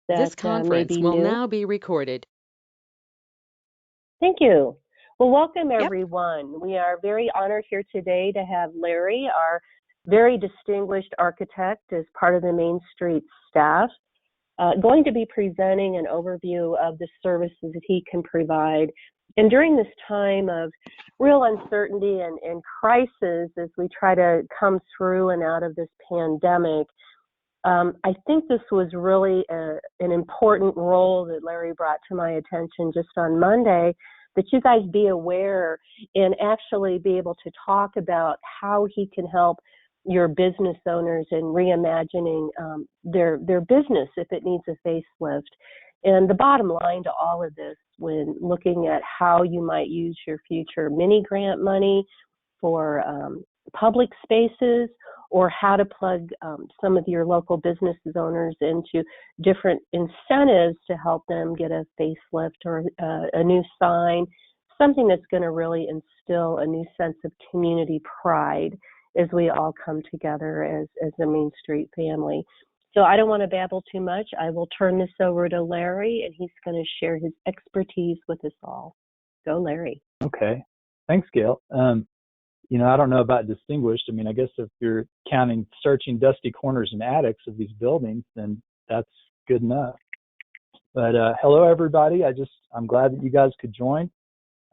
This that may conference be will new. now be recorded. Thank you. Well, welcome Yep. everyone. We are very honored here today to have Larry, our very distinguished architect, as part of the Main Street staff, going to be presenting an overview of the services that he can provide. And during this time of real uncertainty and crisis as we try to come through and out of this pandemic, I think this was really an important role that Larry brought to my attention just on Monday, that you guys be aware and actually be able to talk about how he can help your business owners in reimagining their business if it needs a facelift. And the bottom line to all of this, when looking at how you might use your future mini grant money for public spaces, or how to plug some of your local businesses owners into different incentives to help them get a facelift or a new sign, something that's going to really instill a new sense of community pride as we all come together as a Main Street family. So I don't want to babble too much. I will turn this over to Larry, and he's going to share his expertise with us all. Go, Larry. Okay. Thanks, Gail. I don't know about distinguished. I mean, I guess if you're counting searching dusty corners and attics of these buildings, then that's good enough. But hello, everybody. I'm glad that you guys could join.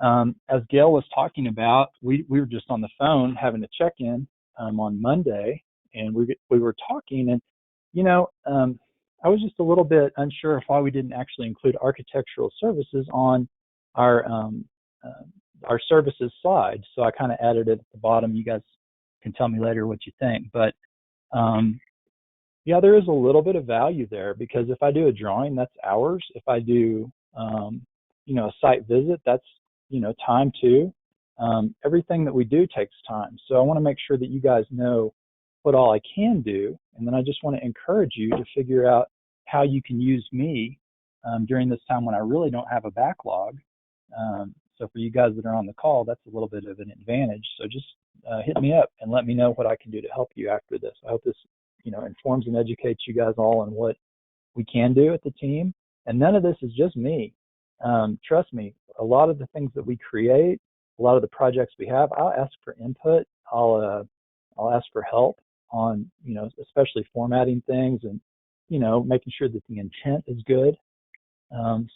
As Gail was talking about, we were just on the phone having a check-in on Monday, and we were talking, and I was just a little bit unsure of why we didn't actually include architectural services on our services slide. So I kind of added it at the bottom. You guys can tell me later what you think. But yeah, there is a little bit of value there, because if I do a drawing, that's hours. If I do, a site visit, that's, time too. Everything that we do takes time. So I want to make sure that you guys know what all I can do. And then I just want to encourage you to figure out how you can use me during this time when I really don't have a backlog. So for you guys that are on the call, that's a little bit of an advantage. So just hit me up and let me know what I can do to help you after this. I hope this, informs and educates you guys all on what we can do at the team. And none of this is just me. Trust me, a lot of the things that we create, a lot of the projects we have, I'll ask for input. I'll ask for help on, especially formatting things and, making sure that the intent is good.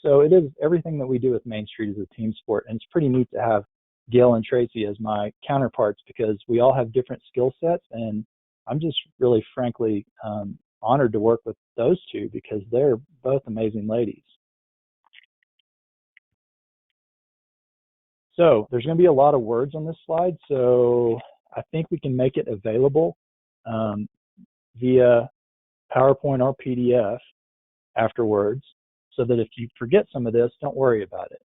So it is, everything that we do with Main Street is a team sport, and it's pretty neat to have Gail and Tracy as my counterparts, because we all have different skill sets, and I'm just really frankly honored to work with those two, because they're both amazing ladies. So there's going to be a lot of words on this slide, so I think we can make it available via PowerPoint or PDF afterwards, so that if you forget some of this, don't worry about it.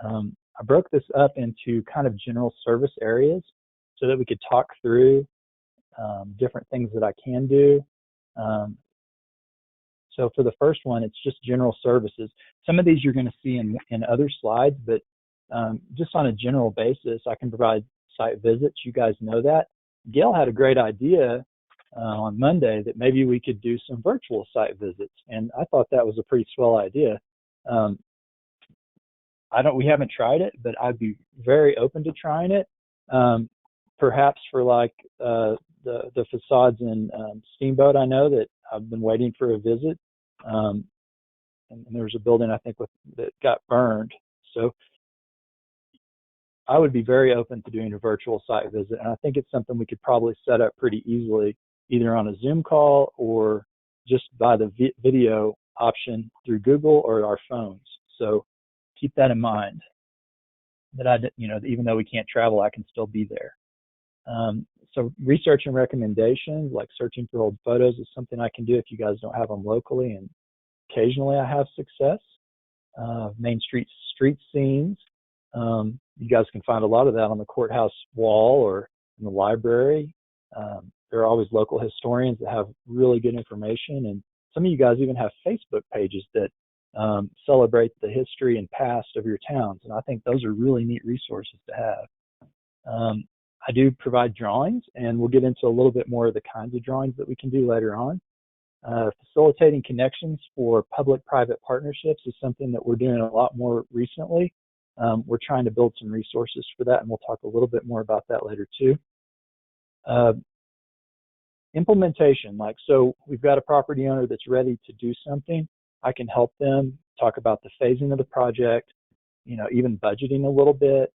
I broke this up into kind of general service areas so that we could talk through different things that I can do. So for the first one, it's just general services. Some of these you're going to see in other slides, but just on a general basis, I can provide site visits. You guys know that. Gail had a great idea on Monday that maybe we could do some virtual site visits, and I thought that was a pretty swell idea. We haven't tried it, but I'd be very open to trying it. Perhaps for like the facades in Steamboat, I know that I've been waiting for a visit, and there was a building I think that got burned. So I would be very open to doing a virtual site visit, and I think it's something we could probably set up pretty easily, either on a Zoom call or just by the video option through Google or our phones. So keep that in mind, that even though we can't travel, I can still be there. So research and recommendations, like searching for old photos, is something I can do if you guys don't have them locally, and occasionally I have success. Main Street street scenes. You guys can find a lot of that on the courthouse wall or in the library. There are always local historians that have really good information, and some of you guys even have Facebook pages that celebrate the history and past of your towns, and I think those are really neat resources to have. I do provide drawings, and we'll get into a little bit more of the kinds of drawings that we can do later on. Facilitating connections for public-private partnerships is something that we're doing a lot more recently. We're trying to build some resources for that, and we'll talk a little bit more about that later too. Implementation, so we've got a property owner that's ready to do something. I can help them talk about the phasing of the project, even budgeting a little bit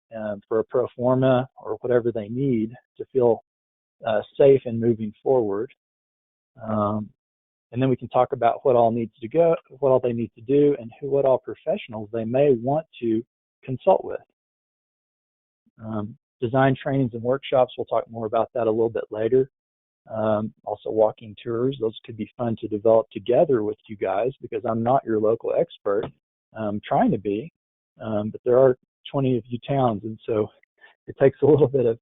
for a pro forma or whatever they need to feel safe in moving forward. And then we can talk about what all needs to go, what all they need to do, and what all professionals they may want to consult with. Design trainings and workshops, we'll talk more about that a little bit later. Also walking tours, those could be fun to develop together with you guys because I'm not your local expert. I'm trying to be, but there are 20 of you towns, and so it takes a little bit of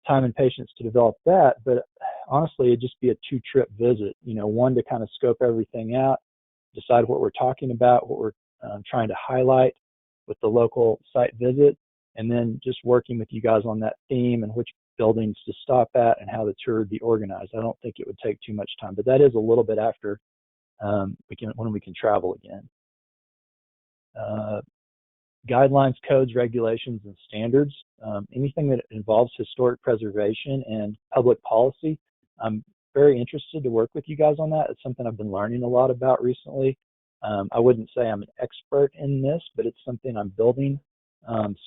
time and patience to develop that, but honestly, it'd just be a 2-trip visit, one to kind of scope everything out, decide what we're talking about, what we're trying to highlight with the local site visit, and then just working with you guys on that theme and which buildings to stop at and how the tour would be organized. I don't think it would take too much time, but that is a little bit after when we can travel again. Guidelines, codes, regulations, and standards. Anything that involves historic preservation and public policy, I'm very interested to work with you guys on that. It's something I've been learning a lot about recently. I wouldn't say I'm an expert in this, but it's something I'm building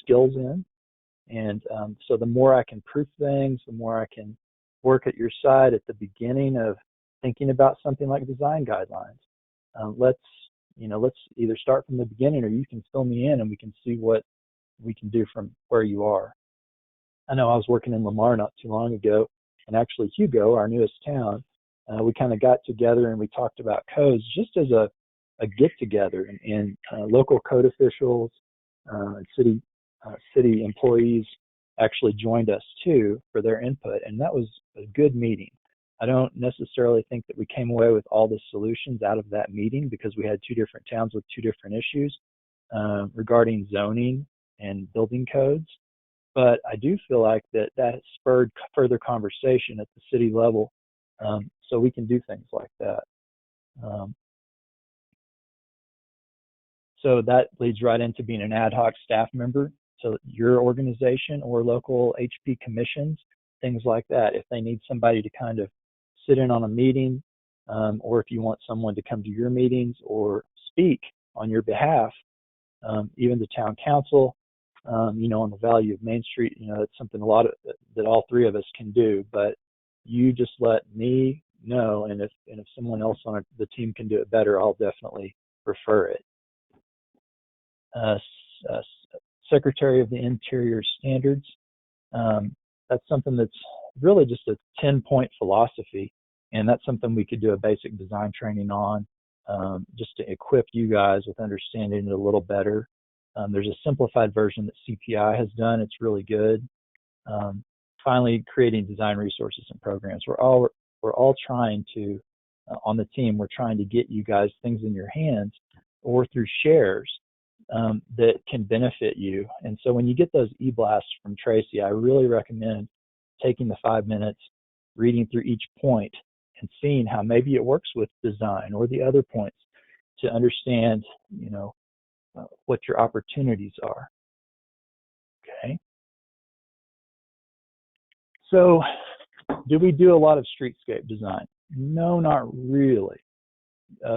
skills in. And so the more I can proof things, the more I can work at your side at the beginning of thinking about something like design guidelines. Let's either start from the beginning or you can fill me in and we can see what we can do from where you are. I know I was working in Lamar not too long ago, and actually Hugo, our newest town, we kind of got together and we talked about codes just as a get-together, and local code officials and city employees actually joined us too for their input, and that was a good meeting. I don't necessarily think that we came away with all the solutions out of that meeting because we had 2 different towns with 2 different issues regarding zoning and building codes. But I do feel like that spurred further conversation at the city level, so we can do things like that. So that leads right into being an ad hoc staff member. So your organization or local HP commissions, things like that, if they need somebody to kind of sit in on a meeting, or if you want someone to come to your meetings or speak on your behalf, even the town council, on the value of Main Street, that's something that all 3 of us can do, but you just let me know, and if someone else on the team can do it better, I'll definitely refer it. Secretary of the Interior Standards, that's something that's really just a 10-point philosophy, and that's something we could do a basic design training on, just to equip you guys with understanding it a little better. There's a simplified version that CPI has done. It's really good. Finally, creating design resources and programs. We're all trying to, on the team, we're trying to get you guys things in your hands or through shares that can benefit you. And so when you get those e-blasts from Tracy, I really recommend taking the 5 minutes, reading through each point and seeing how maybe it works with design or the other points to understand, what your opportunities are. Okay. So do we do a lot of streetscape design? No, not really.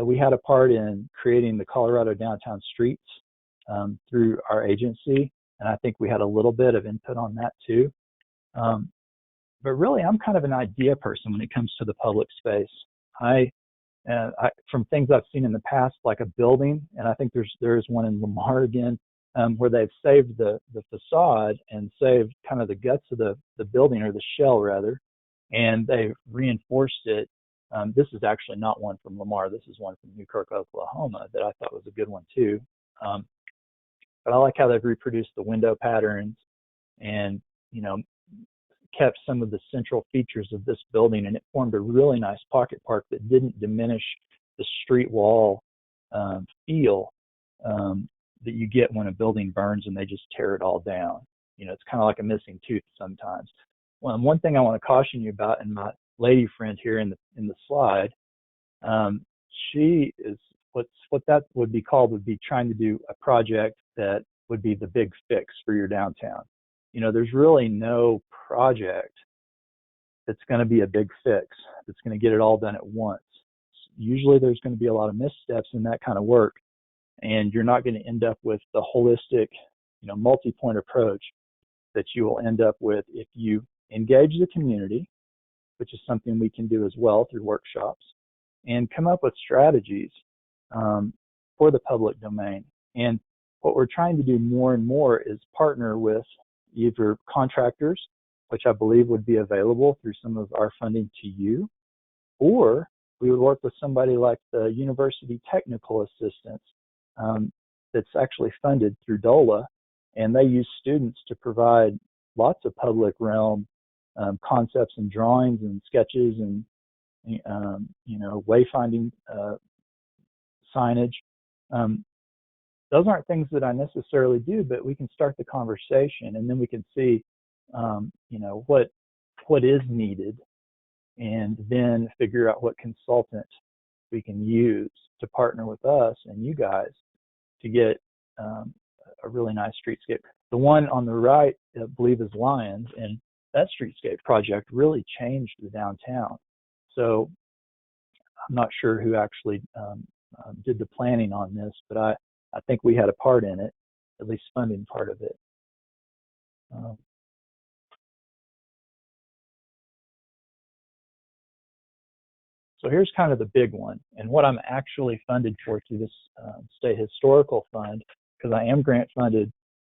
We had a part in creating the Colorado downtown streets through our agency, and I think we had a little bit of input on that too. But really, I'm kind of an idea person when it comes to the public space. From things I've seen in the past, like a building, and I think there is one in Lamar again, where they've saved the facade and saved kind of the guts of the building, or the shell rather, and they've reinforced it. This is actually not one from Lamar. This is one from Newkirk, Oklahoma, that I thought was a good one too. But I like how they've reproduced the window patterns and, kept some of the central features of this building, and it formed a really nice pocket park that didn't diminish the street wall feel that you get when a building burns and they just tear it all down. It's kind of like a missing tooth sometimes. One thing I want to caution you about, and my lady friend here in the slide, She is what that would be called would be trying to do a project that would be the big fix for your downtown. There's really no project that's going to be a big fix that's going to get it all done at once. Usually there's going to be a lot of missteps in that kind of work, and you're not going to end up with the holistic, multi-point approach that you will end up with if you engage the community, which is something we can do as well through workshops, and come up with strategies for the public domain. And what we're trying to do more and more is partner with either contractors, which I believe would be available through some of our funding to you, or we would work with somebody like the University Technical Assistance that's actually funded through DOLA, and they use students to provide lots of public realm concepts and drawings and sketches and wayfinding signage. Those aren't things that I necessarily do, but we can start the conversation, and then we can see what is needed, and then figure out what consultant we can use to partner with us and you guys to get a really nice streetscape. The one on the right, I believe, is Lions, and that streetscape project really changed the downtown. So I'm not sure who actually did the planning on this, but I think we had a part in it, at least funding part of it. So here's kind of the big one, and what I'm actually funded for through this State Historical Fund, because I am grant funded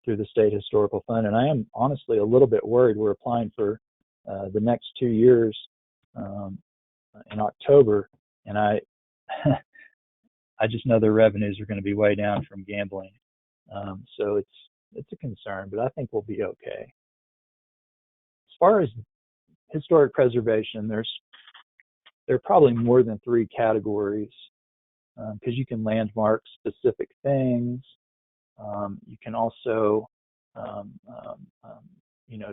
through the State Historical Fund, and I am honestly a little bit worried. We're applying for the next 2 years in October, and I just know their revenues are going to be way down from gambling, so it's a concern, but I think we'll be okay. As far as historic preservation, there are probably more than 3 categories, because you can landmark specific things. You can also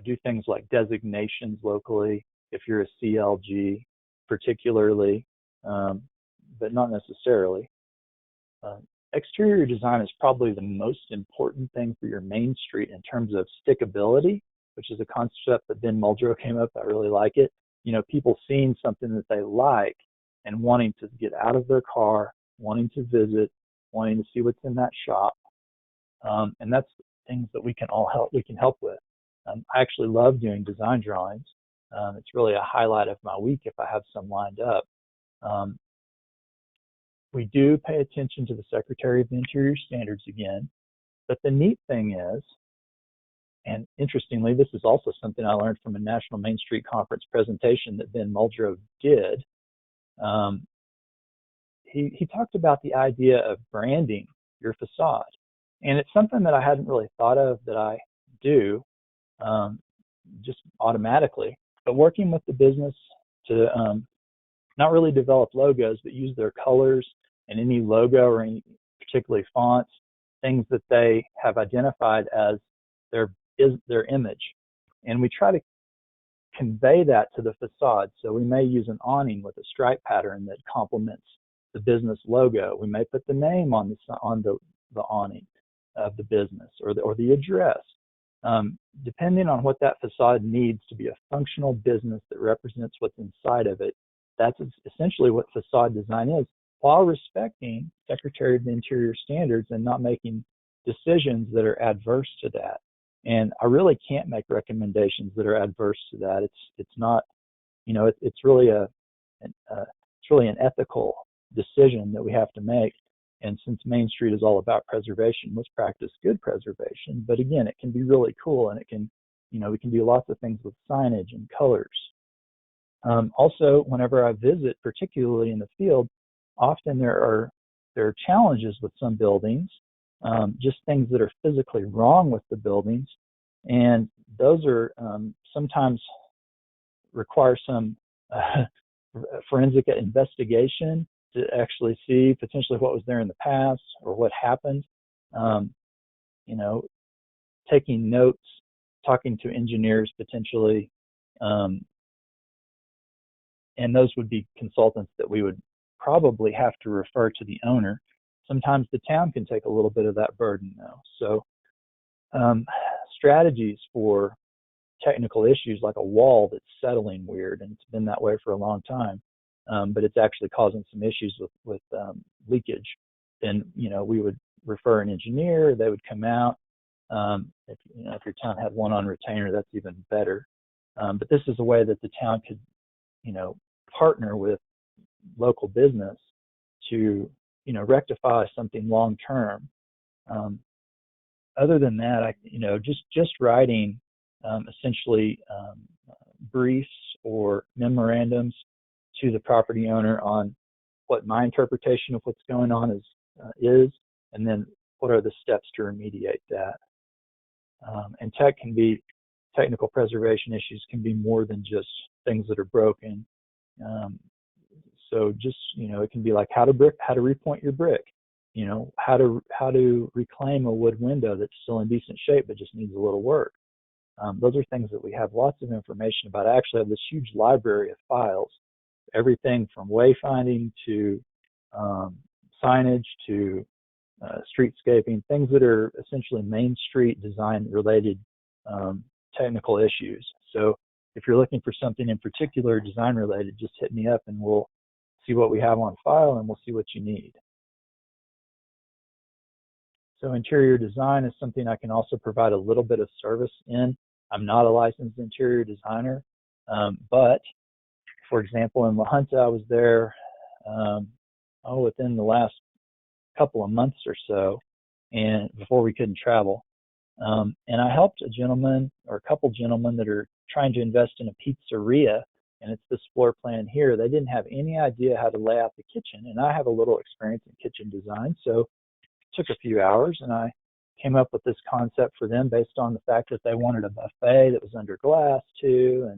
do things like designations locally if you're a CLG particularly, but not necessarily. Exterior design is probably the most important thing for your main street in terms of stickability, which is a concept that Ben Muldrow came up. I really like it. People seeing something that they like and wanting to get out of their car, wanting to visit, wanting to see what's in that shop. And that's things that we can help with. I actually love doing design drawings. It's really a highlight of my week if I have some lined up. We do pay attention to the Secretary of the Interior standards again, but the neat thing is, and interestingly, this is also something I learned from a National Main Street Conference presentation that Ben Muldrow did. He talked about the idea of branding your facade. And it's something that I hadn't really thought of that I do just automatically, but working with the business to not really develop logos, but use their colors and any logo or any particularly fonts, things that they have identified as their image. And we try to convey that to the facade. So we may use an awning with a stripe pattern that complements the business logo. We may put the name on the awning of the business or the address, depending on what that facade needs to be a functional business that represents what's inside of it. That's essentially what facade design is, while respecting Secretary of the Interior standards and not making decisions that are adverse to that. And I really can't make recommendations that are adverse to that. It's not, it's really an ethical decision that we have to make. And since Main Street is all about preservation, let's practice good preservation. But again, it can be really cool, and it can, we can do lots of things with signage and colors. Also, whenever I visit, particularly in the field, often there are challenges with some buildings, just things that are physically wrong with the buildings, and those are sometimes require some forensic investigation to actually see potentially what was there in the past or what happened. Taking notes, talking to engineers potentially, and those would be consultants that we would probably have to refer to the owner. Sometimes the town can take a little bit of that burden though. So strategies for technical issues like a wall that's settling weird, and it's been that way for a long time, but it's actually causing some issues with leakage. Then we would refer an engineer. They would come out. If your town had one on retainer, that's even better. But this is a way that the town could partner with local business to rectify something long term. Other than that, just writing essentially briefs or memorandums to the property owner on what my interpretation of what's going on is, and then what are the steps to remediate that. And technical preservation issues can be more than just things that are broken. So just it can be like how to repoint your brick, how to reclaim a wood window that's still in decent shape but just needs a little work. Those are things that we have lots of information about. I actually have this huge library of files, everything from wayfinding to signage to streetscaping, things that are essentially Main Street design related technical issues. So if you're looking for something in particular design related, just hit me up and we'll see what we have on file and we'll see what you need. So interior design is something I can also provide a little bit of service in. I'm not a licensed interior designer, but for example, in La Junta, I was there within the last couple of months or so, and before we couldn't travel. And I helped a gentleman or a couple gentlemen that are trying to invest in a pizzeria, and it's this floor plan here. They didn't have any idea how to lay out the kitchen, and I have a little experience in kitchen design, so it took a few hours, and I came up with this concept for them based on the fact that they wanted a buffet that was under glass too,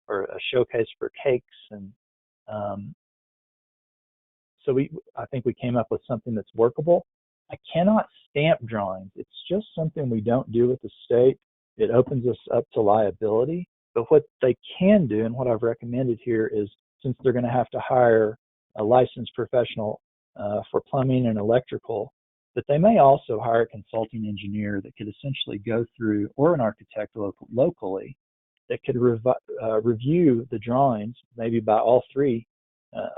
or a showcase for cakes, and so I think we came up with something that's workable. I cannot stamp drawings. It's just something we don't do with the state. It opens us up to liability. But what they can do, and what I've recommended here, is since they're going to have to hire a licensed professional for plumbing and electrical, that they may also hire a consulting engineer that could essentially go through, or an architect locally, that could review the drawings, maybe by all three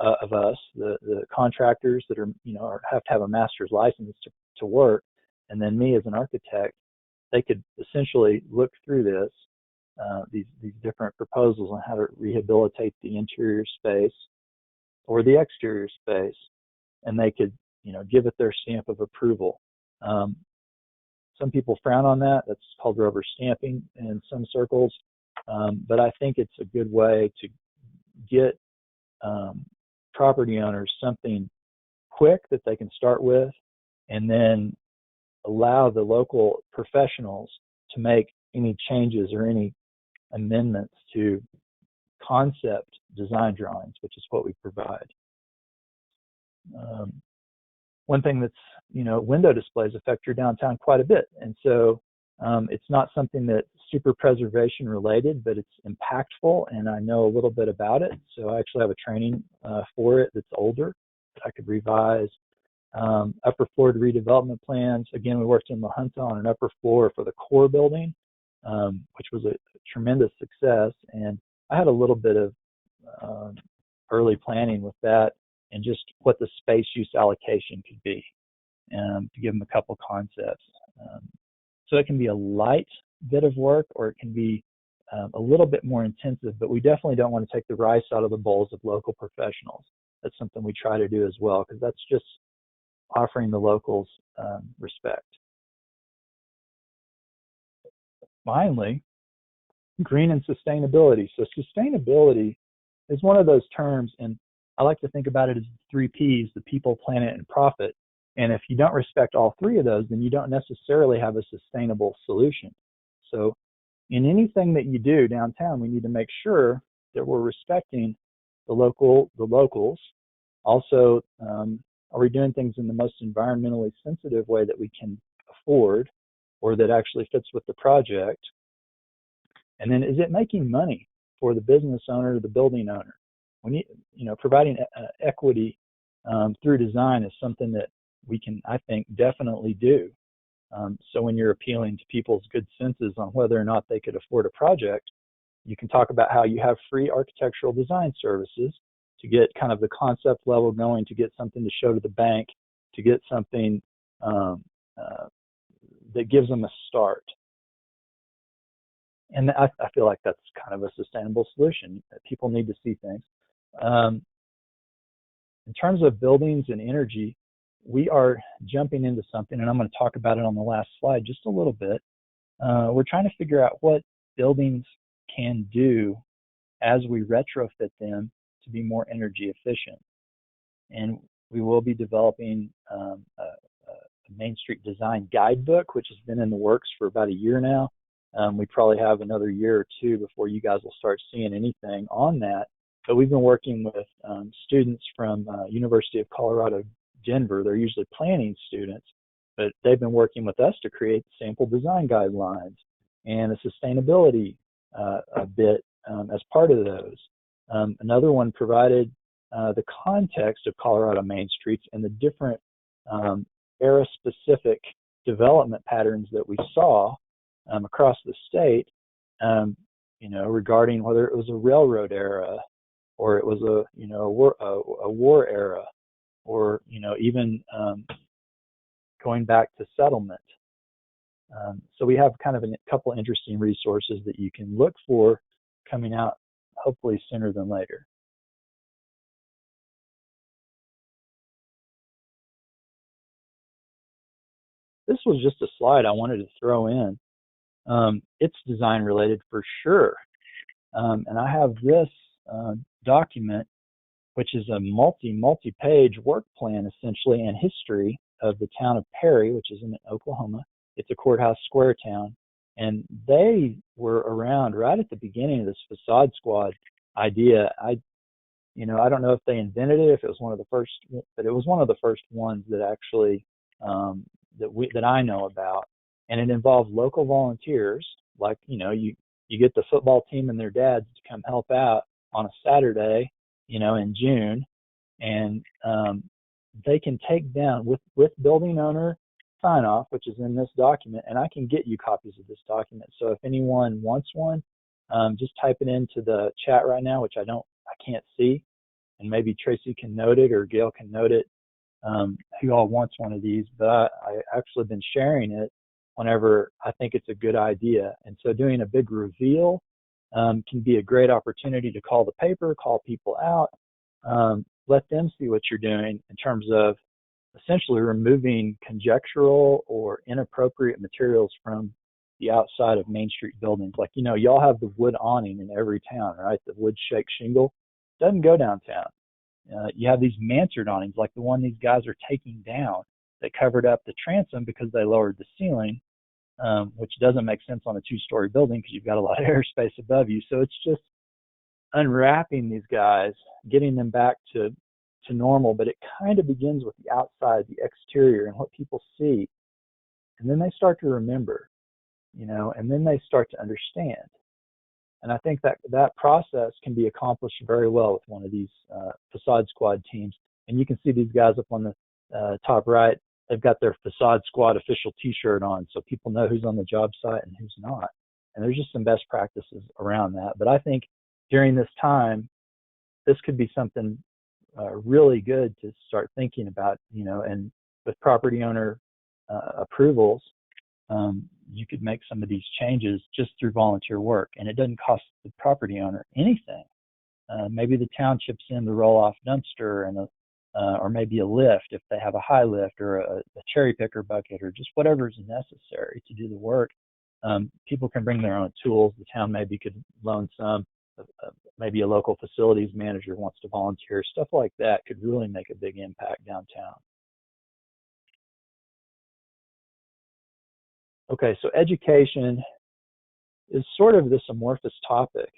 of us, the contractors that have to have a master's license to work, and then me as an architect. They could essentially look through these different proposals on how to rehabilitate the interior space or the exterior space, and they could give it their stamp of approval. Some people frown on that. That's called rubber stamping in some circles, but I think it's a good way to get property owners something quick that they can start with, and then allow the local professionals to make any changes or any amendments to concept design drawings, which is what we provide. One thing that's, window displays affect your downtown quite a bit, and so it's not something that's super preservation related, but it's impactful, and I know a little bit about it. So I actually have a training for it that's older that I could revise. Upper floor redevelopment plans. Again, we worked in La Junta on an upper floor for the core building, which was a tremendous success. And I had a little bit of early planning with that and just what the space use allocation could be, to give them a couple concepts. So it can be a light bit of work, or it can be a little bit more intensive, but we definitely don't want to take the rice out of the bowls of local professionals. That's something we try to do as well, because that's just offering the locals respect. Finally, green and sustainability. So sustainability is one of those terms, and I like to think about it as 3 Ps: the people, planet, and profit. And if you don't respect all 3 of those, then you don't necessarily have a sustainable solution. So in anything that you do downtown, we need to make sure that we're respecting the locals. Also, are we doing things in the most environmentally sensitive way that we can afford, or that actually fits with the project? And then, is it making money for the business owner, the building owner? We need, providing equity through design is something that we can, I think, definitely do. So when you're appealing to people's good senses on whether or not they could afford a project, you can talk about how you have free architectural design services to get kind of the concept level going, to get something to show to the bank, to get something that gives them a start. And I feel like that's kind of a sustainable solution. People need to see things. In terms of buildings and energy, we are jumping into something, and I'm going to talk about it on the last slide just a little bit. We're trying to figure out what buildings can do as we retrofit them to be more energy efficient. And we will be developing a Main Street Design Guidebook, which has been in the works for about a year now. We probably have another year or two before you guys will start seeing anything on that. But we've been working with students from University of Colorado, Denver. They're usually planning students, but they've been working with us to create sample design guidelines and a sustainability a bit as part of those. Another one provided the context of Colorado Main Streets and the different era-specific development patterns that we saw across the state, regarding whether it was a railroad era or it was a war era, or even going back to settlement. So we have kind of a couple of interesting resources that you can look for coming out hopefully sooner than later. This was just a slide I wanted to throw in. It's design related for sure. And I have this document, which is a multi-page work plan essentially and history of the town of Perry, which is in Oklahoma. It's a courthouse square town. And they were around right at the beginning of this facade squad idea. I don't know if they invented it, if it was one of the first, but it was one of the first ones that actually that I know about. And it involved local volunteers, like you get the football team and their dads to come help out on a Saturday, in June, and they can take down with building owner sign off, which is in this document, and I can get you copies of this document. So if anyone wants one, just type it into the chat right now, which I can't see, and maybe Tracy can note it or Gail can note it, who all wants one of these. But I actually been sharing it whenever I think it's a good idea. And so doing a big reveal can be a great opportunity to call the paper, call people out, let them see what you're doing in terms of essentially removing conjectural or inappropriate materials from the outside of Main Street buildings. Like, y'all have the wood awning in every town, right? The wood shake shingle doesn't go downtown. You have these mansard awnings, like the one these guys are taking down, that covered up the transom because they lowered the ceiling, which doesn't make sense on a two-story building because you've got a lot of airspace above you. So it's just unwrapping these guys, getting them back to normal, but it kind of begins with the outside, the exterior, and what people see. And then they start to remember, and then they start to understand. And I think that process can be accomplished very well with one of these facade squad teams. And you can see these guys up on the top right. They've got their facade squad official t-shirt on, so people know who's on the job site and who's not. And there's just some best practices around that. But I think during this time, this could be something really good to start thinking about, and with property owner approvals, you could make some of these changes just through volunteer work, and it doesn't cost the property owner anything. Maybe the town chips in the roll-off dumpster and or maybe a lift if they have a high lift, or a cherry picker bucket, or just whatever is necessary to do the work. People can bring their own tools. The town maybe could loan some. Maybe a local facilities manager wants to volunteer. Stuff like that could really make a big impact downtown. Okay, so education is sort of this amorphous topic.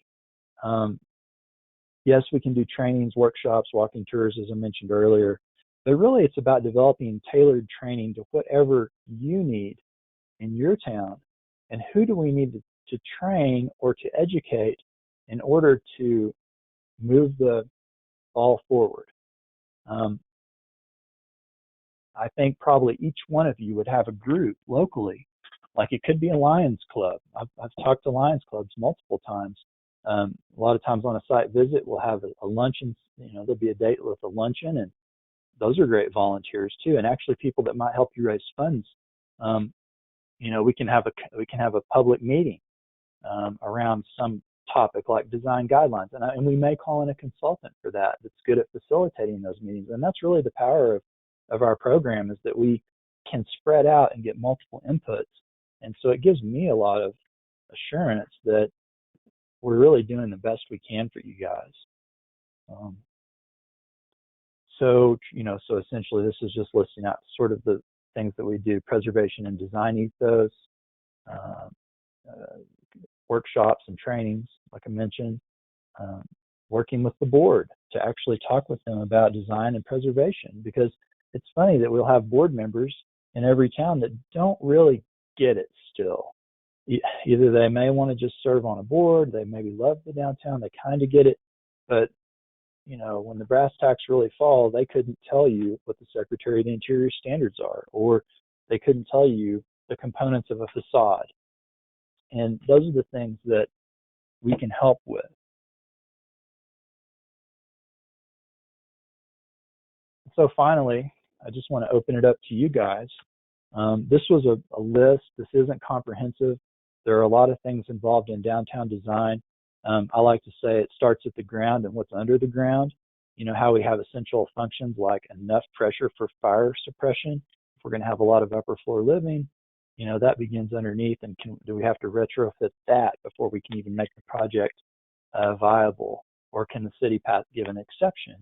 Yes, we can do trainings, workshops, walking tours, as I mentioned earlier, but really it's about developing tailored training to whatever you need in your town, and who do we need to train or to educate in order to move the ball forward. I think probably each one of you would have a group locally. Like it could be a Lions Club. I've talked to Lions Clubs multiple times. A lot of times on a site visit, we'll have a luncheon. There'll be a date with a luncheon, and those are great volunteers too. And actually, people that might help you raise funds. We can have a public meeting around some topic like design guidelines, and we may call in a consultant for that that's good at facilitating those meetings. And that's really the power of our program, is that we can spread out and get multiple inputs. And so it gives me a lot of assurance that we're really doing the best we can for you guys. So essentially this is just listing out sort of the things that we do: preservation and design ethos, workshops and trainings, like I mentioned, working with the board to actually talk with them about design and preservation, because it's funny that we'll have board members in every town that don't really get it still. Either they may want to just serve on a board, they maybe love the downtown, they kind of get it, but when the brass tacks really fall, they couldn't tell you what the Secretary of the Interior standards are, or they couldn't tell you the components of a facade. And those are the things that we can help with. So finally, I just want to open it up to you guys. This was a list. This isn't comprehensive. There are a lot of things involved in downtown design. I like to say it starts at the ground and what's under the ground. How we have essential functions like enough pressure for fire suppression. If we're going to have a lot of upper floor living, that begins underneath. And do we have to retrofit that before we can even make the project viable? Or can the city give an exception?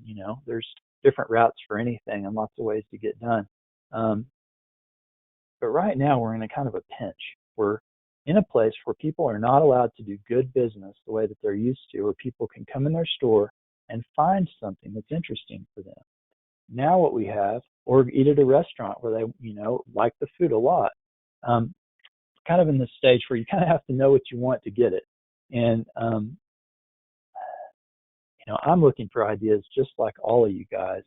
There's different routes for anything and lots of ways to get done. But right now we're in a kind of a pinch. We're in a place where people are not allowed to do good business the way that they're used to, where people can come in their store and find something that's interesting for them. Now what we have, or eat at a restaurant where they, like the food a lot, kind of in this stage where you kind of have to know what you want to get it. And, I'm looking for ideas just like all of you guys.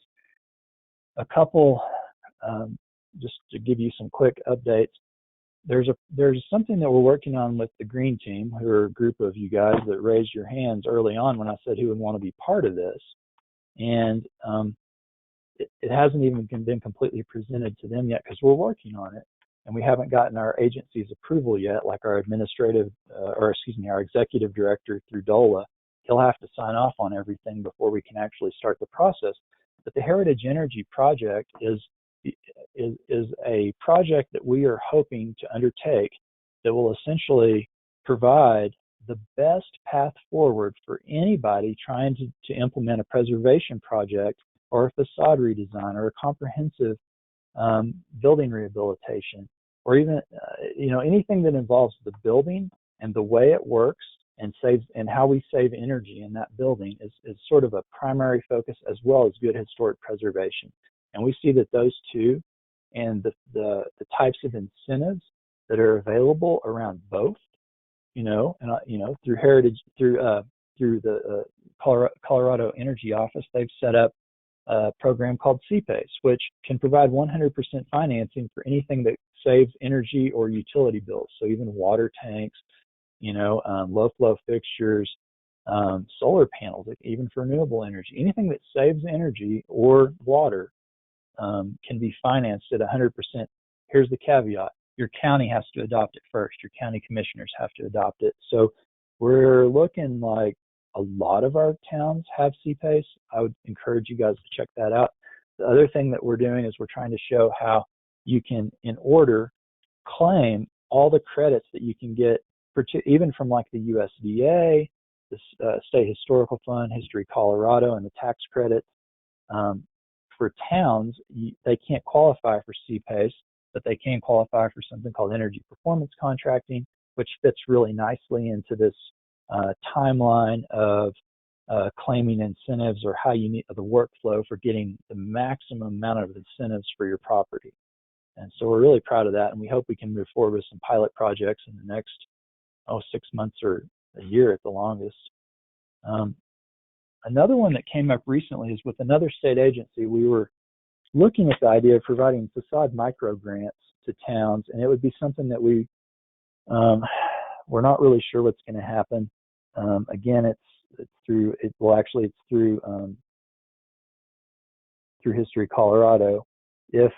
A couple, just to give you some quick updates. There's something that we're working on with the Green Team, who are a group of you guys that raised your hands early on when I said who would want to be part of this. And it hasn't even been completely presented to them yet because we're working on it. And we haven't gotten our agency's approval yet, like our our executive director through DOLA. He'll have to sign off on everything before we can actually start the process. But the Heritage Energy Project is a project that we are hoping to undertake that will essentially provide the best path forward for anybody trying to implement a preservation project or a facade redesign or a comprehensive building rehabilitation, or even anything that involves the building and the way it works and how we save energy in that building is sort of a primary focus, as well as good historic preservation. And we see that those two and the types of incentives that are available around both, through Heritage, through the Colorado Energy Office, they've set up a program called CPACE, which can provide 100% financing for anything that saves energy or utility bills. So even water tanks, low flow fixtures, solar panels, even for renewable energy, anything that saves energy or water can be financed at 100%. Here's the caveat: your county has to adopt it first. Your county commissioners have to adopt it. So we're looking like a lot of our towns have CPACE. I would encourage you guys to check that out. The other thing that we're doing is we're trying to show how you can, in order, claim all the credits that you can get, even from like the USDA, the State Historical Fund, History Colorado, and the tax credits. For towns, they can't qualify for CPACE, but they can qualify for something called energy performance contracting, which fits really nicely into this timeline of claiming incentives, or how you need the workflow for getting the maximum amount of incentives for your property. And so we're really proud of that, and we hope we can move forward with some pilot projects in the next 6 months or a year at the longest. Another one that came up recently is with another state agency. We were looking at the idea of providing facade micro grants to towns, and it would be something that we're not really sure what's going to happen. Again, it's through History Colorado. If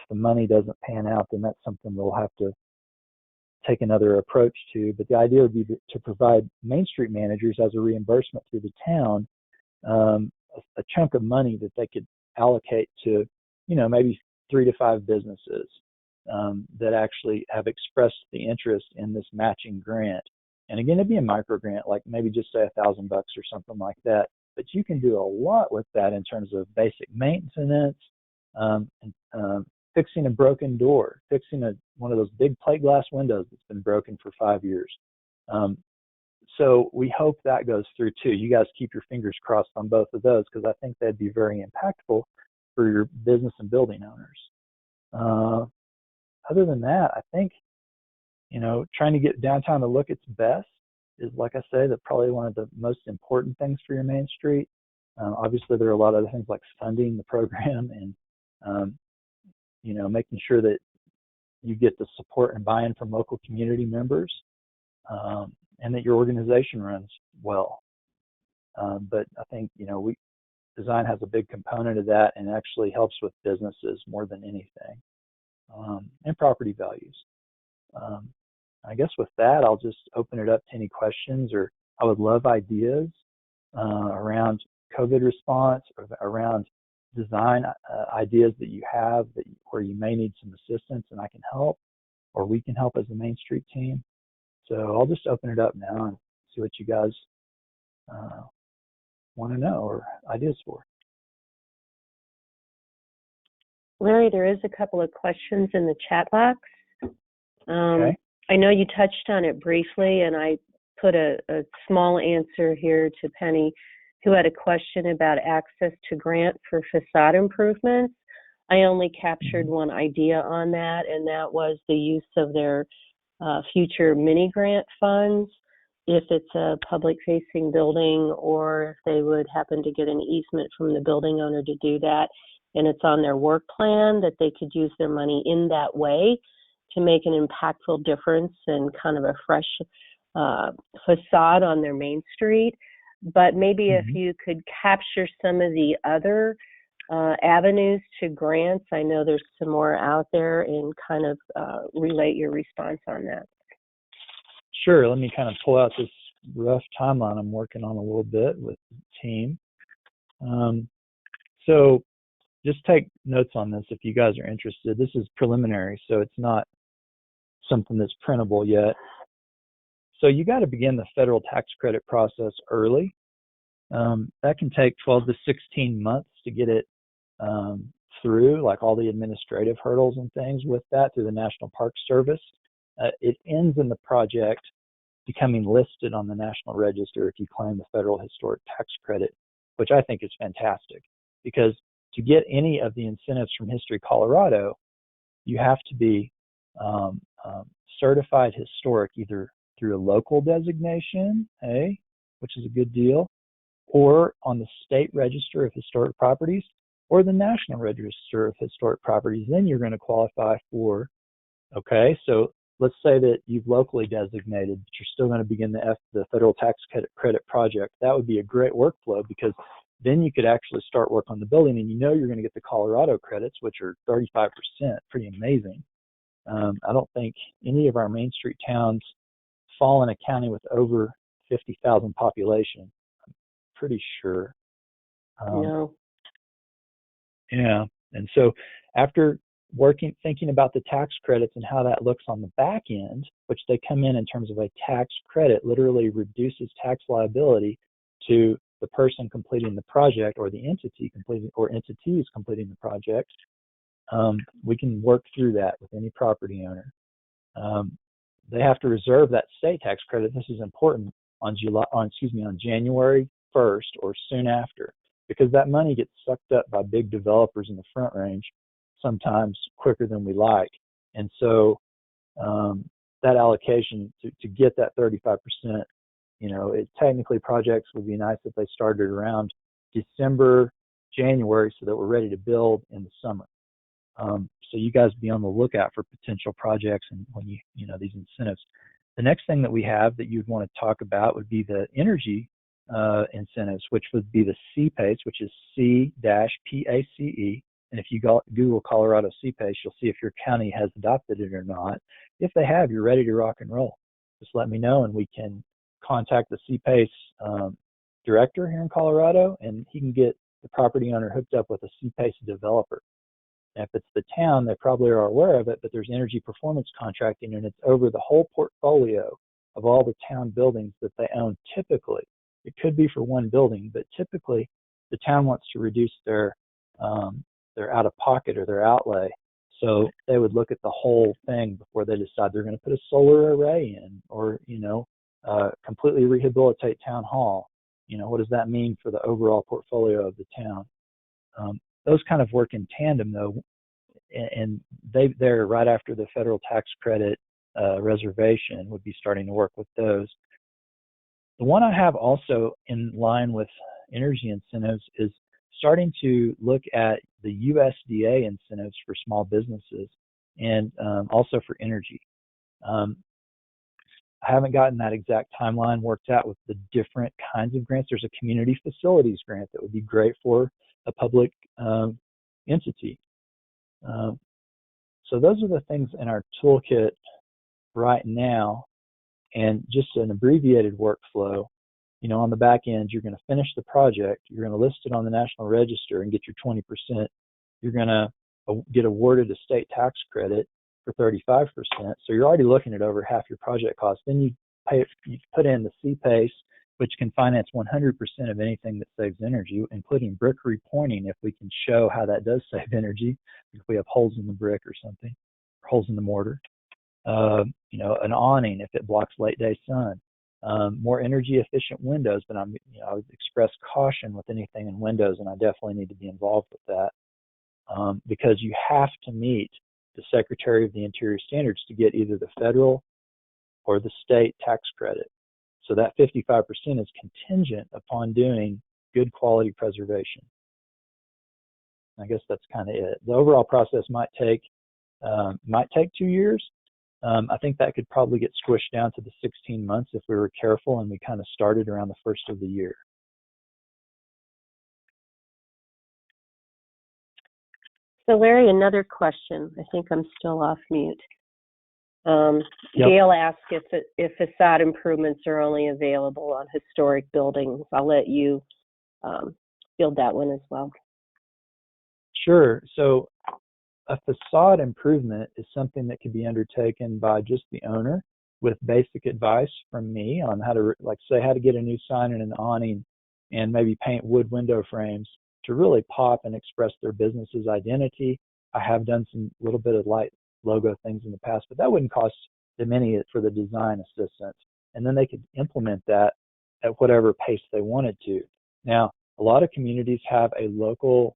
the money doesn't pan out, then that's something we'll have to take another approach to. But the idea would be to provide Main Street managers as a reimbursement through the town, a chunk of money that they could allocate to, maybe 3 to 5 businesses that actually have expressed the interest in this matching grant. And again, it'd be a micro grant, like maybe just say $1,000 or something like that. But you can do a lot with that in terms of basic maintenance, fixing a broken door, fixing one of those big plate glass windows that's been broken for 5 years. So we hope that goes through too. You guys keep your fingers crossed on both of those, because I think that'd be very impactful for your business and building owners. Other than that, I think, trying to get downtown to look its best is, like I say, that probably one of the most important things for your Main Street. Obviously, there are a lot of other things like funding the program and, making sure that you get the support and buy-in from local community members, and that your organization runs well. But I think, design has a big component of that, and actually helps with businesses more than anything, and property values. I guess with that, I'll just open it up to any questions, or I would love ideas around COVID response, or around design ideas that you have where you may need some assistance and I can help, or we can help as a Main Street team. So I'll just open it up now and see what you guys want to know or ideas for. Larry, there is a couple of questions in the chat box. Okay. I know you touched on it briefly, and I put a small answer here to Penny, who had a question about access to grant for facade improvements. I only captured one idea on that, and that was the use of their future mini grant funds, if it's a public-facing building, or if they would happen to get an easement from the building owner to do that, and it's on their work plan, that they could use their money in that way to make an impactful difference and kind of a fresh facade on their Main Street. But maybe if you could capture some of the other avenues to grants, I know there's some more out there, and kind of relate your response on that. Sure. Let me kind of pull out this rough timeline I'm working on a little bit with the team. So just take notes on this if you guys are interested. This is preliminary, so it's not something that's printable yet. So you got to begin the federal tax credit process early. That can take 12 to 16 months to get it through, like all the administrative hurdles and things with that through the National Park Service. It ends in the project becoming listed on the National Register if you claim the federal historic tax credit, which I think is fantastic, because to get any of the incentives from History Colorado, you have to be certified historic, either through a local designation, which is a good deal, or on the State Register of Historic Properties, or the National Register of Historic Properties. Then you're going to qualify for, so let's say that you've locally designated, but you're still going to begin the federal tax credit project. That would be a great workflow, because then you could actually start work on the building, and you're going to get the Colorado credits, which are 35%, pretty amazing. I don't think any of our Main Street towns fall in a county with over 50,000 population. I'm pretty sure. No. Yeah. And so after thinking about the tax credits and how that looks on the back end, which they come in terms of a tax credit, literally reduces tax liability to the person completing the project, or the entity completing, or entities completing the project. We can work through that with any property owner. They have to reserve that state tax credit. This is important on January 1st or soon after, because that money gets sucked up by big developers in the Front Range, sometimes quicker than we like. And so that allocation to get that 35%, technically projects would be nice if they started around December, January so that we're ready to build in the summer. So you guys be on the lookout for potential projects and when these incentives. The next thing that we have that you'd want to talk about would be the energy incentives, which would be the CPACE, which is C-PACE. And if you Google Colorado CPACE, you'll see if your county has adopted it or not. If they have, you're ready to rock and roll. Just let me know and we can contact the CPACE director here in Colorado, and he can get the property owner hooked up with a CPACE developer. And if it's the town, they probably are aware of it, but there's energy performance contracting, and it's over the whole portfolio of all the town buildings that they own typically. It could be for one building, but typically the town wants to reduce their out-of-pocket or their outlay. So they would look at the whole thing before they decide they're going to put a solar array in or, completely rehabilitate town hall. What does that mean for the overall portfolio of the town? Those kind of work in tandem, though, and they're right after the federal tax credit reservation would be starting to work with those. The one I have also in line with energy incentives is starting to look at the USDA incentives for small businesses and also for energy. I haven't gotten that exact timeline worked out with the different kinds of grants. There's a community facilities grant that would be great for a public entity. So those are the things in our toolkit right now, and just an abbreviated workflow. On the back end, you're going to finish the project, you're going to list it on the National Register and get your 20%. You're going to get awarded a state tax credit for 35%. So you're already looking at over half your project cost. Then you put in the CPACE, which can finance 100% of anything that saves energy, including brick repointing if we can show how that does save energy, if we have holes in the brick or something, or holes in the mortar. An awning if it blocks late day sun. More energy efficient windows, but I would express caution with anything in windows, and I definitely need to be involved with that because you have to meet the Secretary of the Interior standards to get either the federal or the state tax credit. So that 55% is contingent upon doing good quality preservation. I guess that's kind of it. The overall process might take 2 years. I think that could probably get squished down to the 16 months if we were careful and we kind of started around the first of the year. So Larry, another question. I think I'm still off mute. Yep. Gail asked if facade improvements are only available on historic buildings. I'll let you field that one as well. Sure. So a facade improvement is something that can be undertaken by just the owner with basic advice from me on how to, how to get a new sign and an awning and maybe paint wood window frames to really pop and express their business's identity. I have done some little bit of light logo things in the past, but that wouldn't cost them any for the design assistance. And then they could implement that at whatever pace they wanted to. Now, a lot of communities have a local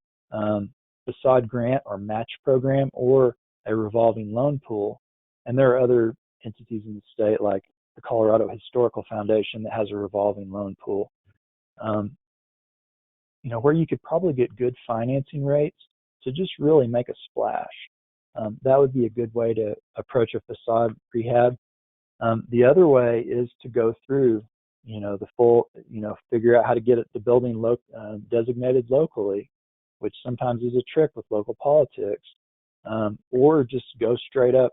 facade grant or match program or a revolving loan pool. And there are other entities in the state like the Colorado Historical Foundation that has a revolving loan pool. Where you could probably get good financing rates to just really make a splash. That would be a good way to approach a facade rehab. The other way is to go through, the full, figure out how to get the building designated locally, which sometimes is a trick with local politics, or just go straight up,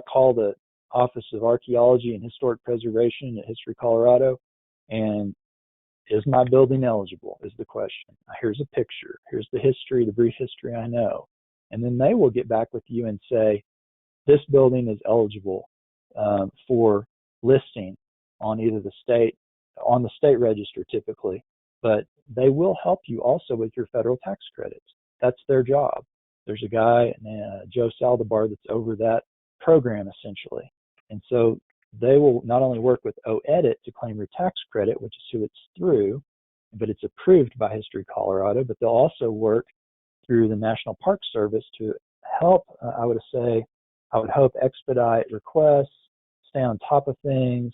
call the Office of Archaeology and Historic Preservation at History Colorado, and is my building eligible is the question. Here's a picture. Here's the history, the brief history I know. And then they will get back with you and say, this building is eligible for listing on either on the state register typically, but they will help you also with your federal tax credits. That's their job. There's a guy, Joe Saldibar, that's over that program essentially. And so they will not only work with OEdit to claim your tax credit, which is who it's through, but it's approved by History Colorado, but they'll also work through the National Park Service to help, I would hope, expedite requests, stay on top of things,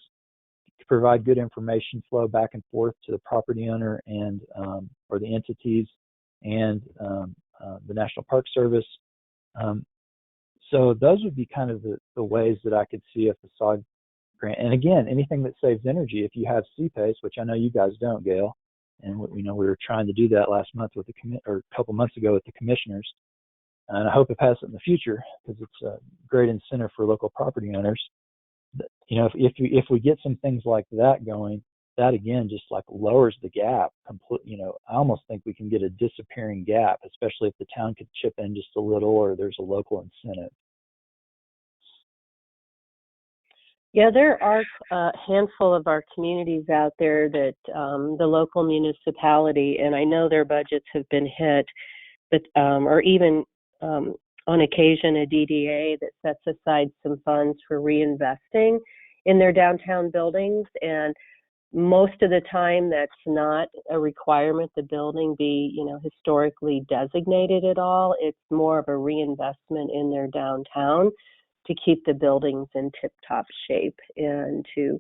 provide good information flow back and forth to the property owner and or the entities and the National Park Service. So those would be kind of the ways that I could see a facade grant. And again, anything that saves energy. If you have CPACE, which I know you guys don't, Gail, and we were trying to do that last month with or a couple months ago with the commissioners, and I hope it passes in the future because it's a great incentive for local property owners. If we get some things like that going, that again just like lowers the gap completely. I almost think we can get a disappearing gap, especially if the town could chip in just a little or there's a local incentive. Yeah, there are a handful of our communities out there that the local municipality, and I know their budgets have been hit, but or even on occasion a DDA that sets aside some funds for reinvesting in their downtown buildings. And most of the time that's not a requirement the building be, historically designated at all. It's more of a reinvestment in their downtown to keep the buildings in tip-top shape and to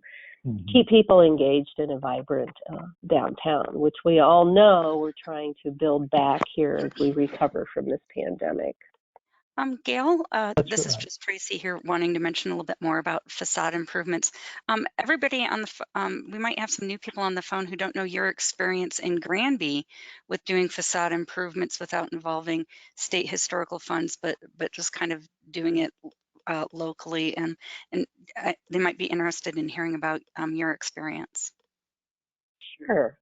keep people engaged in a vibrant downtown, which we all know we're trying to build back here as we recover from this pandemic. Gail, this is just Tracy here wanting to mention a little bit more about facade improvements. Everybody on the we might have some new people on the phone who don't know your experience in Granby with doing facade improvements without involving state historical funds, but just kind of doing it locally, and they might be interested in hearing about your experience. Sure.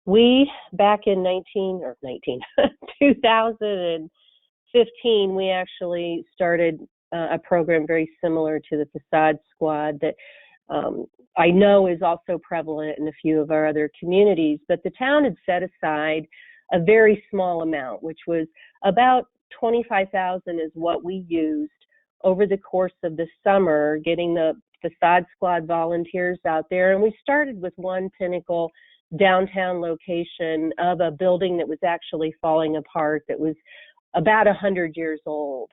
We back in 2015, we actually started a program very similar to the Facade Squad that I know is also prevalent in a few of our other communities, but the town had set aside a very small amount, which was about $25,000 is what we used over the course of the summer, getting the Facade Squad volunteers out there. And we started with one pinnacle downtown location of a building that was actually falling apart that was about 100 years old.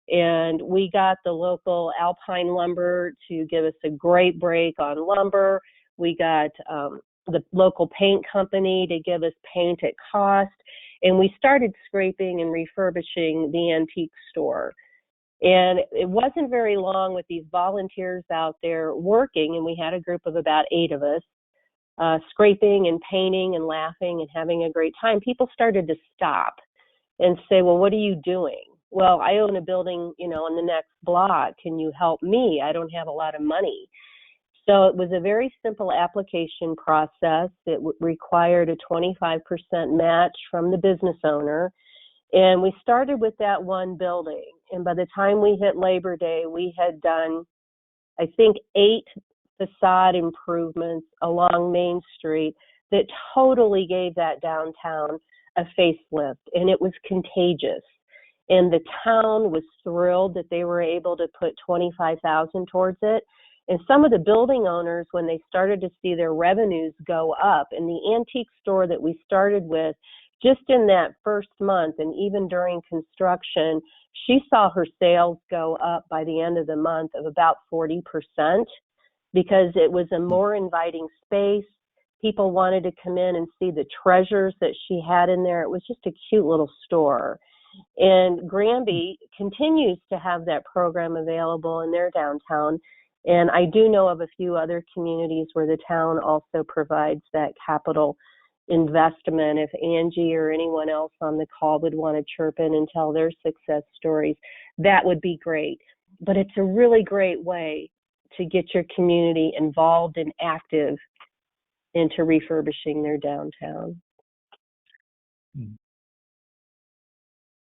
And we got the local Alpine Lumber to give us a great break on lumber. We got the local paint company to give us paint at cost. And we started scraping and refurbishing the antique store. And it wasn't very long with these volunteers out there working, and we had a group of about 8 of us, scraping and painting and laughing and having a great time. People started to stop and say, well, what are you doing? Well, I own a building, on the next block. Can you help me? I don't have a lot of money. So it was a very simple application process. It required a 25% match from the business owner. And we started with that one building. And by the time we hit Labor Day, we had done, I think, 8 facade improvements along Main Street that totally gave that downtown a facelift. And it was contagious. And the town was thrilled that they were able to put $25,000 towards it. And some of the building owners, when they started to see their revenues go up, and the antique store that we started with, just in that first month and even during construction, she saw her sales go up by the end of the month of about 40% because it was a more inviting space. People wanted to come in and see the treasures that she had in there. It was just a cute little store. And Granby continues to have that program available in their downtown. And I do know of a few other communities where the town also provides that capital investment. If Angie or anyone else on the call would want to chirp in and tell their success stories, that would be great. But it's a really great way to get your community involved and active into refurbishing their downtown.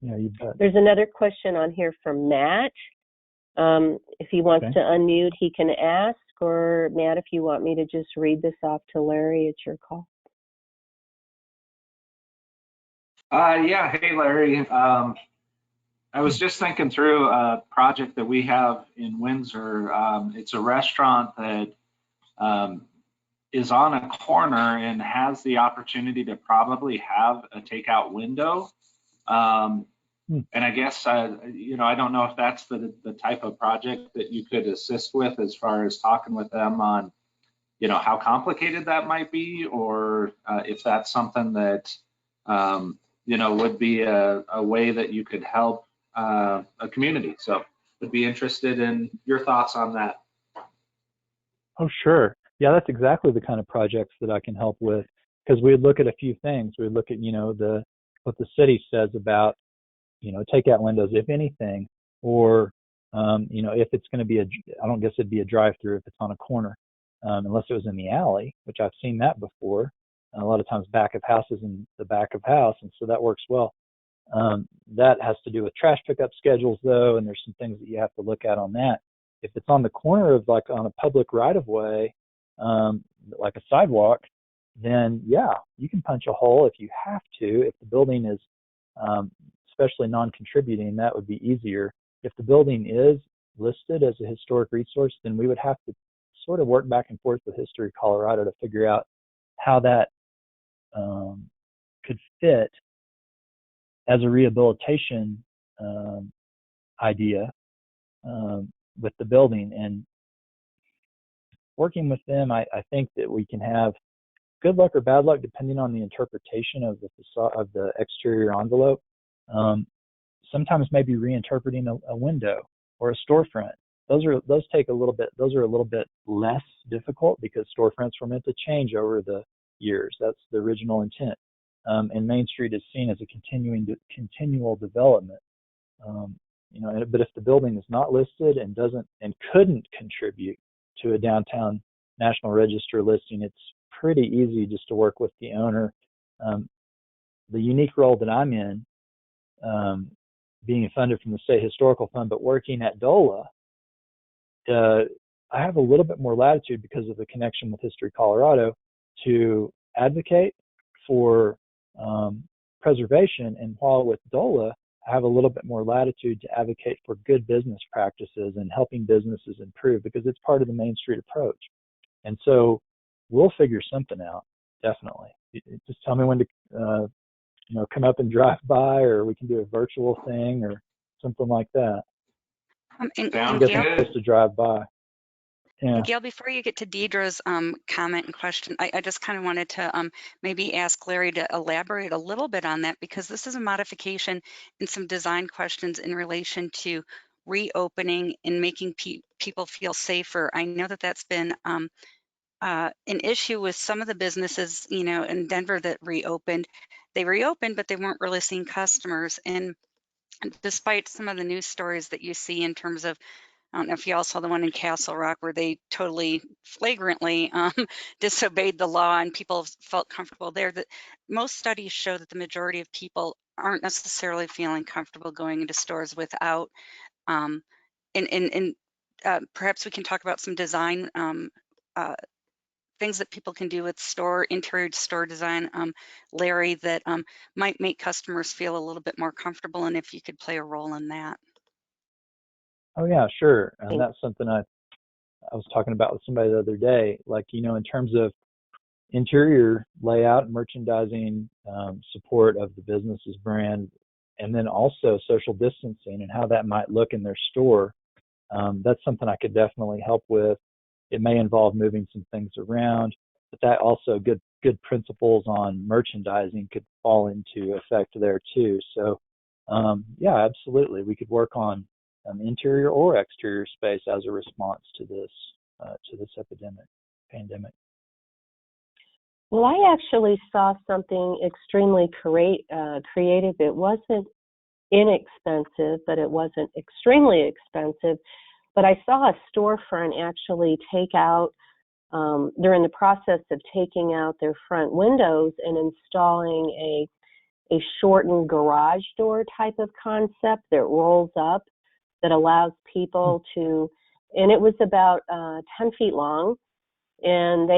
Yeah, you bet. There's another question on here from Matt. If he wants to unmute, he can ask, or Matt, if you want me to just read this off to Larry, it's your call. Yeah, hey Larry. I was just thinking through a project that we have in Windsor. It's a restaurant that is on a corner and has the opportunity to probably have a takeout window. And I guess, I don't know if that's the type of project that you could assist with as far as talking with them on, how complicated that might be, or if that's something that would be a way that you could help a community. So would be interested in your thoughts on that. Oh, sure. Yeah, that's exactly the kind of projects that I can help with, because we'd look at a few things. We'd look at, what the city says about, takeout windows, if anything, or, if it's going to be I don't guess it'd be a drive-through if it's on a corner, unless it was in the alley, which I've seen that before. A lot of times back of houses in the back of house, and so that works well. That has to do with trash pickup schedules, though, and there's some things that you have to look at on that. If it's on the corner of, like, on a public right-of-way, like a sidewalk, then yeah, you can punch a hole if you have to. If the building is especially non-contributing, that would be easier. If the building is listed as a historic resource, then we would have to sort of work back and forth with History Colorado to figure out how that could fit as a rehabilitation idea with the building. And working with them, I think that we can have good luck or bad luck depending on the interpretation of the facade, of the exterior envelope. Sometimes maybe reinterpreting a window or a storefront. Those are a little bit less difficult because storefronts were meant to change over the years. That's the original intent. And Main Street is seen as a continual development. But if the building is not listed and couldn't contribute to a downtown National Register listing, it's pretty easy just to work with the owner. The unique role that I'm in, being funded from the State Historical Fund, but working at DOLA, I have a little bit more latitude because of the connection with History Colorado to advocate for preservation. And while with DOLA, I have a little bit more latitude to advocate for good business practices and helping businesses improve, because it's part of the Main Street approach. And so we'll figure something out, definitely. Just tell me when to come up and drive by, or we can do a virtual thing or something like that. And Sounds Gail, good. Just to drive by. Yeah. Gail, before you get to Deidre's comment and question, I just kind of wanted to maybe ask Larry to elaborate a little bit on that, because this is a modification and some design questions in relation to reopening and making people feel safer. I know that that's been an issue with some of the businesses, in Denver that reopened. They reopened, but they weren't really seeing customers. And despite some of the news stories that you see in terms of, I don't know if you all saw the one in Castle Rock where they totally flagrantly disobeyed the law and people felt comfortable there. That most studies show that the majority of people aren't necessarily feeling comfortable going into stores without. And perhaps we can talk about some design things that people can do with interior store design, Larry, that might make customers feel a little bit more comfortable, and if you could play a role in that. Oh yeah, sure. And that's something I was talking about with somebody the other day. Like, in terms of interior layout and merchandising, support of the business's brand, and then also social distancing and how that might look in their store. That's something I could definitely help with. It may involve moving some things around, but that also good principles on merchandising could fall into effect there too. So yeah, absolutely. We could work on interior or exterior space as a response to this pandemic. Well, I actually saw something extremely creative. It wasn't inexpensive, but it wasn't extremely expensive. But I saw a storefront actually take out, they're in the process of taking out their front windows and installing a shortened garage door type of concept that rolls up, that allows people to, and it was about 10 feet long, and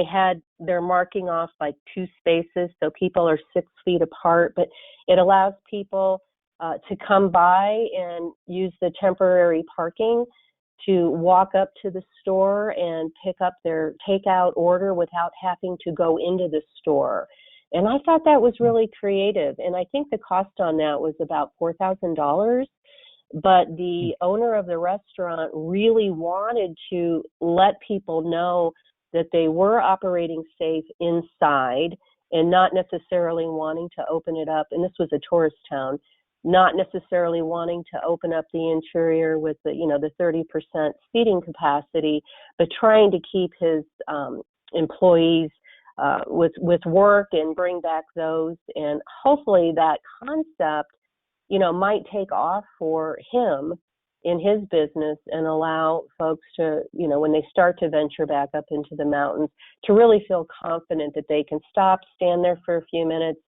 they're marking off like 2 spaces, so people are 6 feet apart, but it allows people to come by and use the temporary parking to walk up to the store and pick up their takeout order without having to go into the store. And I thought that was really creative. And I think the cost on that was about $4,000. But the owner of the restaurant really wanted to let people know that they were operating safe inside and not necessarily wanting to open it up. And this was a tourist town, not necessarily wanting to open up the interior with the, the 30% seating capacity, but trying to keep his employees with work and bring back those. And hopefully that concept, might take off for him in his business and allow folks to, when they start to venture back up into the mountains, to really feel confident that they can stop, stand there for a few minutes,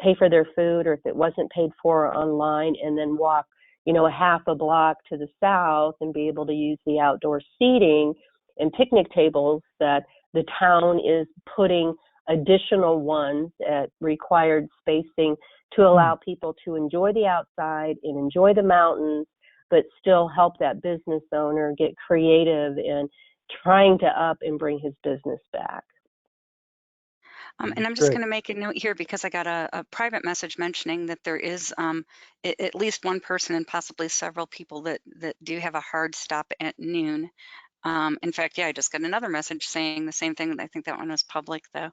pay for their food, or if it wasn't paid for online, and then walk, a half a block to the south and be able to use the outdoor seating and picnic tables that the town is putting additional ones at required spacing to allow people to enjoy the outside and enjoy the mountains, but still help that business owner get creative in trying to up and bring his business back. And I'm just going to make a note here because I got a private message mentioning that there is at least one person and possibly several people that do have a hard stop at noon. In fact, yeah, I just got another message saying the same thing. I think that one was public though.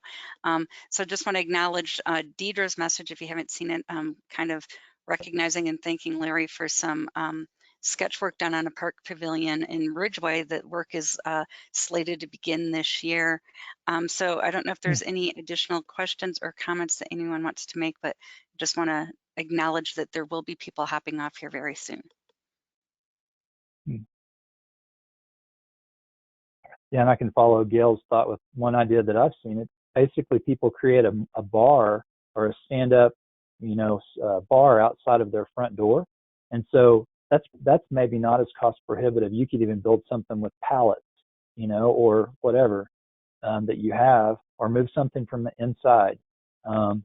So just want to acknowledge Deidre's message, if you haven't seen it, kind of recognizing and thanking Larry for some sketch work done on a park pavilion in Ridgeway. That work is slated to begin this year. So I don't know if there's any additional questions or comments that anyone wants to make, but just want to acknowledge that there will be people hopping off here very soon. Yeah, and I can follow Gail's thought with one idea that I've seen. It basically people create a bar or a stand-up, bar outside of their front door, and so that's maybe not as cost prohibitive. You could even build something with pallets, or whatever that you have, or move something from the inside. But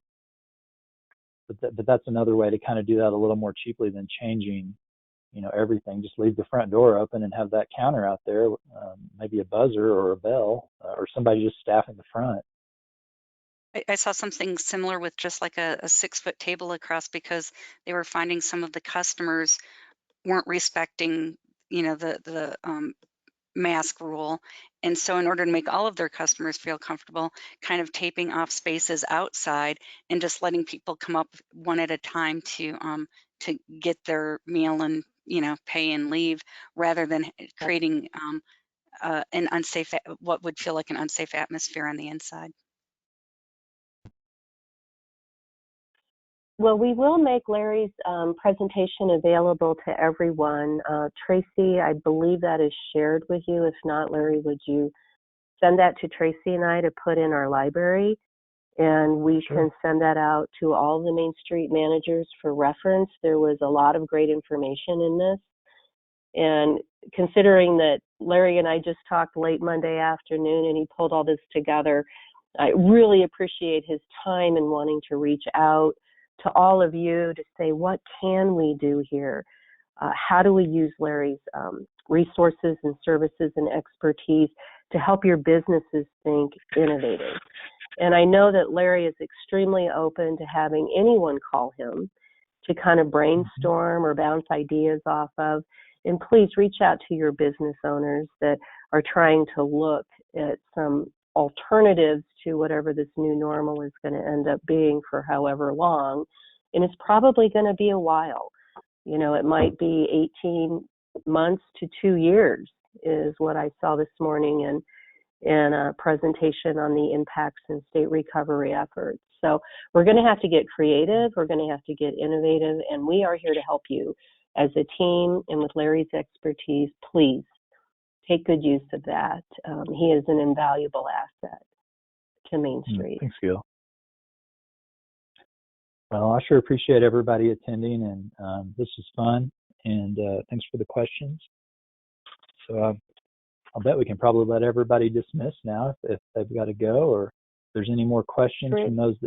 that's another way to kind of do that a little more cheaply than changing everything. Just leave the front door open and have that counter out there, maybe a buzzer or a bell, or somebody just staffing the front. I saw something similar with just like a 6-foot table across, because they were finding some of the customers weren't respecting, the mask rule. And so in order to make all of their customers feel comfortable, kind of taping off spaces outside and just letting people come up one at a time to get their meal and, pay and leave, rather than creating an unsafe, what would feel like an unsafe atmosphere on the inside. Well, we will make Larry's presentation available to everyone. Tracy, I believe that is shared with you. If not, Larry, would you send that to Tracy and I to put in our library? And we can send that out to all the Main Street managers for reference. There was a lot of great information in this. And considering that Larry and I just talked late Monday afternoon and he pulled all this together, I really appreciate his time and wanting to reach out to all of you to say, what can we do here? How do we use Larry's resources and services and expertise to help your businesses think innovative? And I know that Larry is extremely open to having anyone call him to kind of brainstorm or bounce ideas off of. And please reach out to your business owners that are trying to look at some alternatives to whatever this new normal is going to end up being for however long. And it's probably going to be a while. It might be 18 months to 2 years is what I saw this morning in a presentation on the impacts and state recovery efforts. So we're going to have to get creative. We're going to have to get innovative. And we are here to help you as a team. And with Larry's expertise, please take good use of that. He is an invaluable asset to Main Street. Thanks, Gail. Well, I sure appreciate everybody attending, and this was fun, and thanks for the questions. So I'll bet we can probably let everybody dismiss now if they've got to go, or if there's any more questions from those that